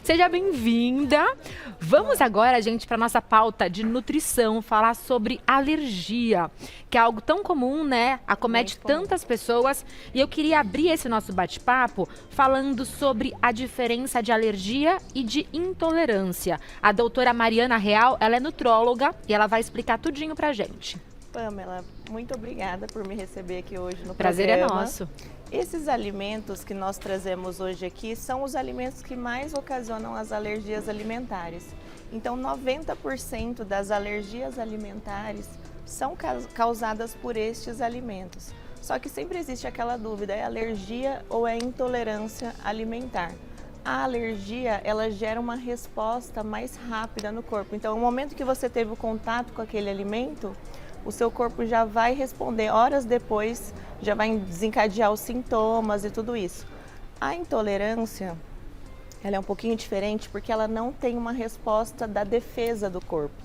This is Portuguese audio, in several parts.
Seja bem-vinda. Vamos agora, gente, para nossa pauta de nutrição, falar sobre alergia, que é algo tão comum, né? Acomete tantas pessoas. E eu queria abrir esse nosso bate-papo falando sobre a diferença de alergia e de intolerância. A doutora Mariana Real, ela é nutróloga e ela vai explicar tudinho pra gente. Pamela, muito obrigada por me receber aqui hoje no Prazer programa. é nosso. Esses alimentos que nós trazemos hoje aqui são os alimentos que mais ocasionam as alergias alimentares. Então, 90% das alergias alimentares são causadas por estes alimentos. Só que sempre existe aquela dúvida, é alergia ou é intolerância alimentar? A alergia, ela gera uma resposta mais rápida no corpo. Então, no momento que você teve o contato com aquele alimento, o seu corpo já vai responder, horas depois, já vai desencadear os sintomas e tudo isso. A intolerância, ela é um pouquinho diferente porque ela não tem uma resposta da defesa do corpo.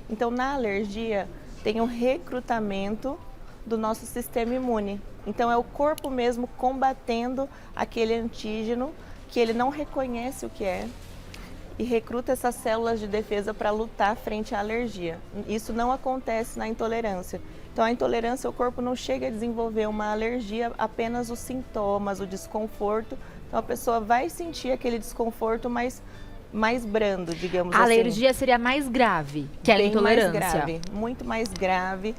Então, na alergia, tem o recrutamento do nosso sistema imune. Então, é o corpo mesmo combatendo aquele antígeno que ele não reconhece o que é e recruta essas células de defesa para lutar frente à alergia. Isso não acontece na intolerância. Então, a intolerância, o corpo não chega a desenvolver uma alergia, apenas os sintomas, o desconforto. Então, a pessoa vai sentir aquele desconforto mais brando, digamos assim. A alergia seria mais grave que a intolerância. Mais grave, muito mais grave.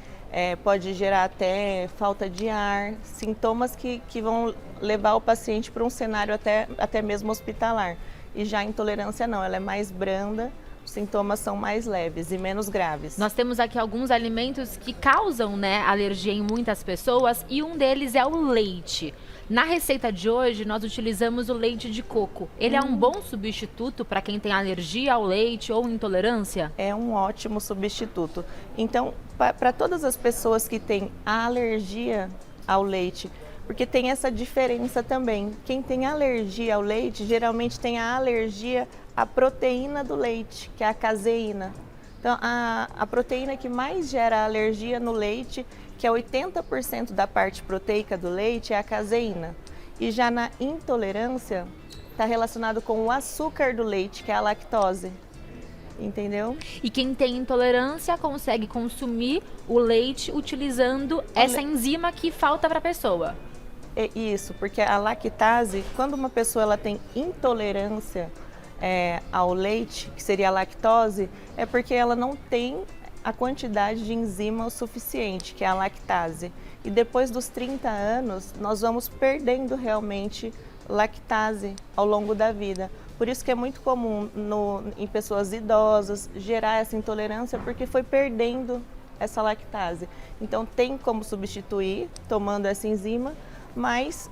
Pode gerar até falta de ar, sintomas que vão levar o paciente para um cenário até mesmo hospitalar. E já a intolerância não, ela é mais branda, os sintomas são mais leves e menos graves. Nós temos aqui alguns alimentos que causam, né, alergia em muitas pessoas e um deles é o leite. Na receita de hoje, nós utilizamos o leite de coco. Ele é um bom substituto para quem tem alergia ao leite ou intolerância? É um ótimo substituto. Então, para todas as pessoas que têm alergia ao leite, porque tem essa diferença também. Quem tem alergia ao leite, geralmente tem a alergia à proteína do leite, que é a caseína. Então, a proteína que mais gera alergia no leite, que é 80% da parte proteica do leite, é a caseína. E já na intolerância, está relacionado com o açúcar do leite, que é a lactose. Entendeu? E quem tem intolerância consegue consumir o leite utilizando essa enzima que falta para a pessoa. É isso, porque a lactase, quando uma pessoa ela tem intolerância ao leite, que seria a lactose, é porque ela não tem a quantidade de enzima o suficiente, que é a lactase. E depois dos 30 anos, nós vamos perdendo realmente lactase ao longo da vida. Por isso que é muito comum em pessoas idosas gerar essa intolerância, porque foi perdendo essa lactase. Então tem como substituir tomando essa enzima, mas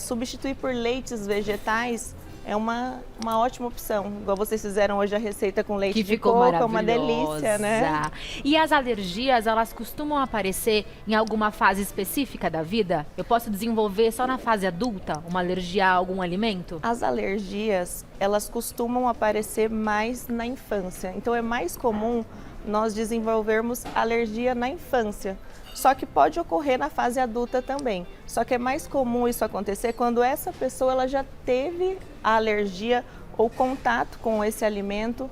substituir por leites vegetais é uma ótima opção. Igual vocês fizeram hoje a receita com leite de coco, é uma delícia, né? E as alergias, elas costumam aparecer em alguma fase específica da vida? Eu posso desenvolver só na fase adulta uma alergia a algum alimento? As alergias, elas costumam aparecer mais na infância. Então é mais comum nós desenvolvermos alergia na infância. Só que pode ocorrer na fase adulta também. Só que é mais comum isso acontecer quando essa pessoa ela já teve a alergia ou contato com esse alimento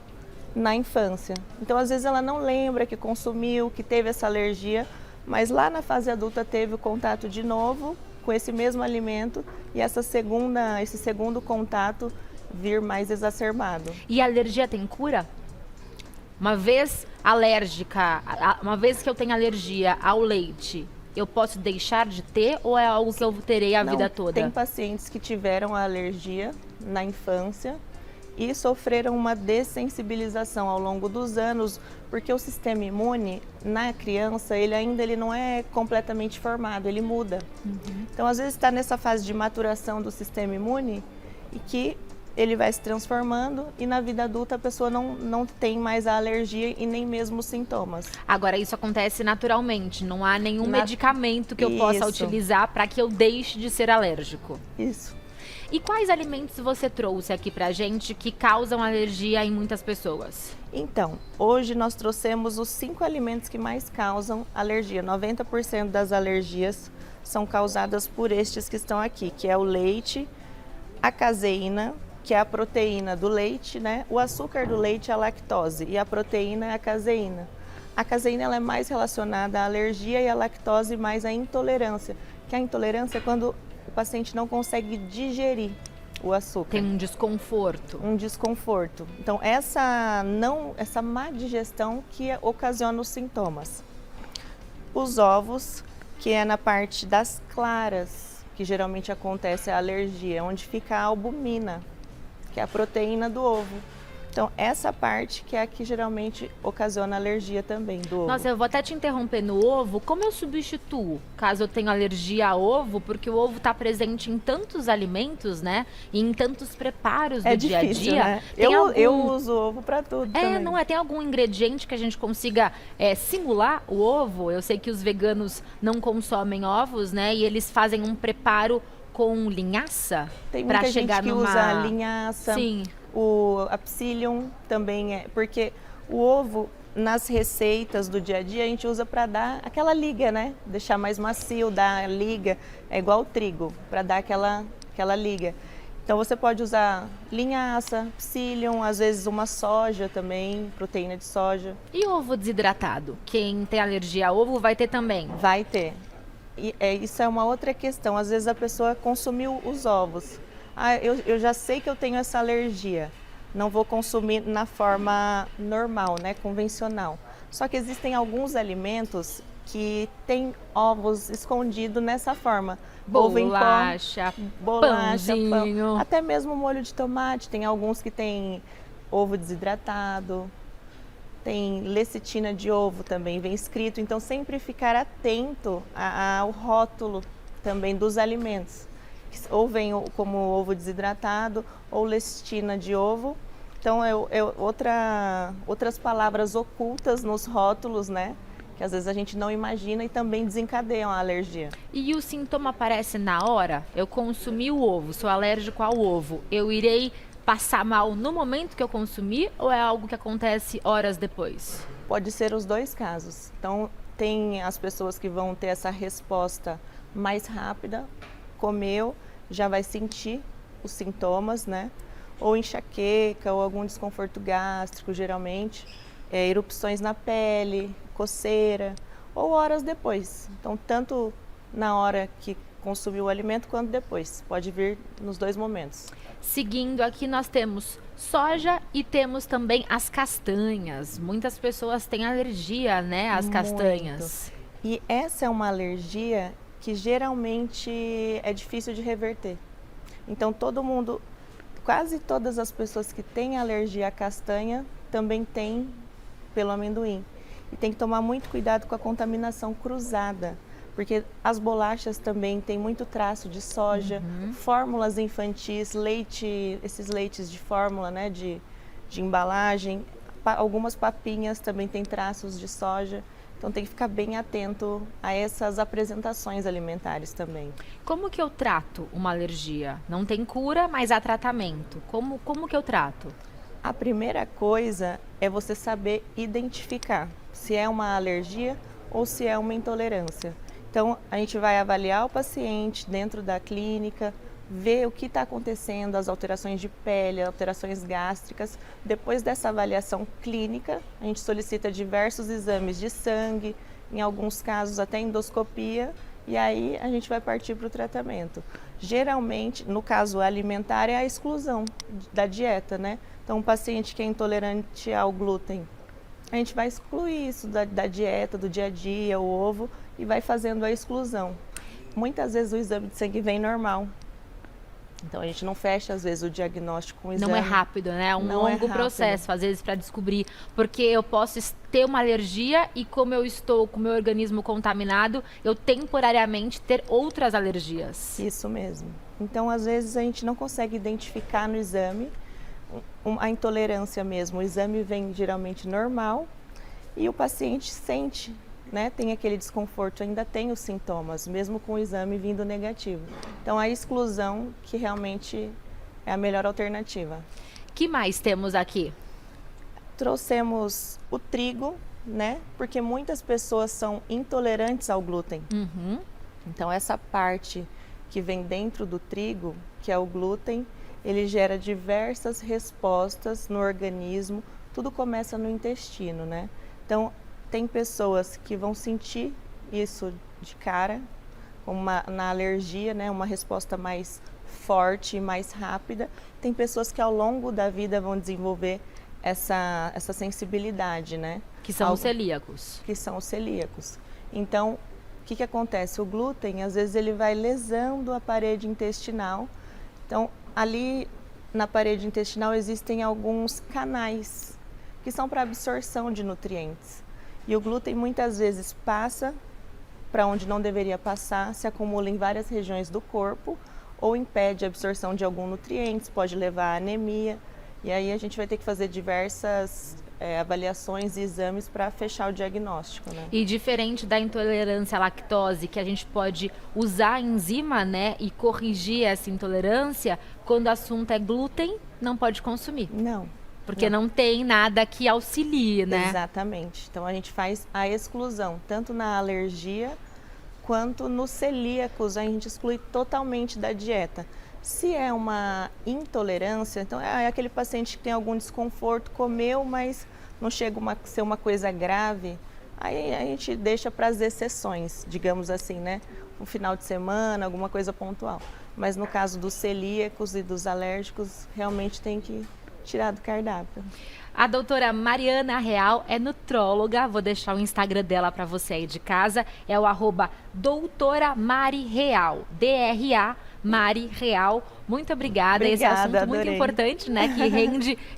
na infância. Então, às vezes ela não lembra que consumiu, que teve essa alergia, mas lá na fase adulta teve o contato de novo com esse mesmo alimento e esse segundo contato vir mais exacerbado. E a alergia tem cura? Uma vez alérgica, uma vez que eu tenho alergia ao leite, eu posso deixar de ter ou é algo que eu terei a vida toda? Tem pacientes que tiveram a alergia na infância e sofreram uma dessensibilização ao longo dos anos, porque o sistema imune na criança, ele não é completamente formado, ele muda. Então, às vezes está nessa fase de maturação do sistema imune e que ele vai se transformando e na vida adulta a pessoa não tem mais a alergia e nem mesmo os sintomas. Agora, isso acontece naturalmente, não há nenhum medicamento que eu possa utilizar para que eu deixe de ser alérgico. Isso. E quais alimentos você trouxe aqui pra gente que causam alergia em muitas pessoas? Então, hoje nós trouxemos os 5 alimentos que mais causam alergia. 90% das alergias são causadas por estes que estão aqui, que é o leite, a caseína, que é a proteína do leite, né? O açúcar do leite é a lactose e a proteína é a caseína. A caseína ela é mais relacionada à alergia e a lactose mais à intolerância. Que a intolerância é quando o paciente não consegue digerir o açúcar. Tem um desconforto. Um desconforto. Então, essa má digestão que ocasiona os sintomas. Os ovos, que é na parte das claras, que geralmente acontece a alergia, onde fica a albumina, que é a proteína do ovo. Então, essa parte que é a que geralmente ocasiona alergia também do ovo. Nossa, eu vou até te interromper no ovo. Como eu substituo, caso eu tenha alergia a ovo? Porque o ovo está presente em tantos alimentos, né? E em tantos preparos do dia a dia. Né? Eu uso ovo para tudo também. Não é? Tem algum ingrediente que a gente consiga simular o ovo? Eu sei que os veganos não consomem ovos, né? E eles fazem um preparo com linhaça para chegar gente que numa... usa linhaça. Sim. A psyllium também porque o ovo nas receitas do dia a dia a gente usa para dar aquela liga, né? Deixar mais macio, dar liga, é igual o trigo, para dar aquela liga. Então você pode usar linhaça, psyllium, às vezes uma soja também, proteína de soja. E ovo desidratado? Quem tem alergia a ovo vai ter também? Vai ter. E isso é uma outra questão, às vezes a pessoa consumiu os ovos. Eu já sei que eu tenho essa alergia, não vou consumir na forma normal, né, convencional. Só que existem alguns alimentos que têm ovos escondidos nessa forma. Bolacha, bolacha, pãozinho. Pão, até mesmo molho de tomate. Tem alguns que tem ovo desidratado, tem lecitina de ovo também, vem escrito. Então sempre ficar atento ao rótulo também dos alimentos. Ou vem como ovo desidratado ou lecitina de ovo. Então, outras palavras ocultas nos rótulos, né? Que às vezes a gente não imagina e também desencadeiam a alergia. E o sintoma aparece na hora? Eu consumi o ovo, sou alérgico ao ovo. Eu irei passar mal no momento que eu consumir ou é algo que acontece horas depois? Pode ser os dois casos. Então, tem as pessoas que vão ter essa resposta mais rápida, comeu, já vai sentir os sintomas, né? Ou enxaqueca, ou algum desconforto gástrico, geralmente, erupções na pele, coceira, ou horas depois. Então, tanto na hora que consumiu o alimento, quanto depois. Pode vir nos dois momentos. Seguindo aqui, nós temos soja e temos também as castanhas. Muitas pessoas têm alergia, né, às castanhas. E essa é uma alergia que geralmente é difícil de reverter. Então quase todas as pessoas que têm alergia à castanha também têm pelo amendoim. E tem que tomar muito cuidado com a contaminação cruzada, porque as bolachas também têm muito traço de soja, fórmulas infantis, esses leites de fórmula, né, de embalagem, algumas papinhas também têm traços de soja. Então tem que ficar bem atento a essas apresentações alimentares também. Como que eu trato uma alergia? Não tem cura, mas há tratamento. Como que eu trato? A primeira coisa é você saber identificar se é uma alergia ou se é uma intolerância. Então a gente vai avaliar o paciente dentro da clínica, ver o que está acontecendo, as alterações de pele, alterações gástricas. Depois dessa avaliação clínica, a gente solicita diversos exames de sangue, em alguns casos até endoscopia, e aí a gente vai partir para o tratamento. Geralmente, no caso alimentar, é a exclusão da dieta, né? Então, um paciente que é intolerante ao glúten, a gente vai excluir isso da dieta, do dia a dia, o ovo, e vai fazendo a exclusão. Muitas vezes o exame de sangue vem normal. Então, a gente não fecha, às vezes, o diagnóstico com o exame. Não é rápido, né? É um longo processo, às vezes, para descobrir. Porque eu posso ter uma alergia e como eu estou com o meu organismo contaminado, eu temporariamente ter outras alergias. Isso mesmo. Então, às vezes, a gente não consegue identificar no exame a intolerância mesmo. O exame vem geralmente normal e o paciente sente, né, tem aquele desconforto, ainda tem os sintomas, mesmo com o exame vindo negativo. Então, a exclusão que realmente é a melhor alternativa. Que mais temos aqui? Trouxemos o trigo, né, porque muitas pessoas são intolerantes ao glúten. Então, essa parte que vem dentro do trigo, que é o glúten, ele gera diversas respostas no organismo, tudo começa no intestino, né? Então, tem pessoas que vão sentir isso de cara, na alergia, né? Uma resposta mais forte e mais rápida. Tem pessoas que ao longo da vida vão desenvolver essa sensibilidade, né? Que são os celíacos. Que são os celíacos. Então, o que acontece? O glúten, às vezes, ele vai lesando a parede intestinal. Então, ali na parede intestinal existem alguns canais que são para absorção de nutrientes. E o glúten muitas vezes passa para onde não deveria passar, se acumula em várias regiões do corpo ou impede a absorção de alguns nutrientes, pode levar à anemia. E aí a gente vai ter que fazer diversas avaliações e exames para fechar o diagnóstico, né? E diferente da intolerância à lactose, que a gente pode usar a enzima, né, e corrigir essa intolerância, quando o assunto é glúten, não pode consumir. Não. Porque não tem nada que auxilie, né? Exatamente. Então a gente faz a exclusão, tanto na alergia quanto nos celíacos, a gente exclui totalmente da dieta. Se é uma intolerância, então é aquele paciente que tem algum desconforto, comeu, mas não chega a ser uma coisa grave, aí a gente deixa para as exceções, digamos assim, né? Um final de semana, alguma coisa pontual. Mas no caso dos celíacos e dos alérgicos, realmente tem que tirar do cardápio. A doutora Mariana Real é nutróloga, vou deixar o Instagram dela para você aí de casa, é o @doutoramarireal, DRA Mari Real. Muito obrigada. Esse é um assunto muito importante, né? Que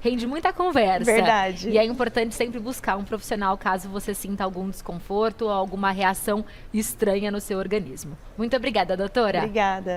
rende muita conversa. Verdade. E é importante sempre buscar um profissional caso você sinta algum desconforto ou alguma reação estranha no seu organismo. Muito obrigada, doutora. Obrigada.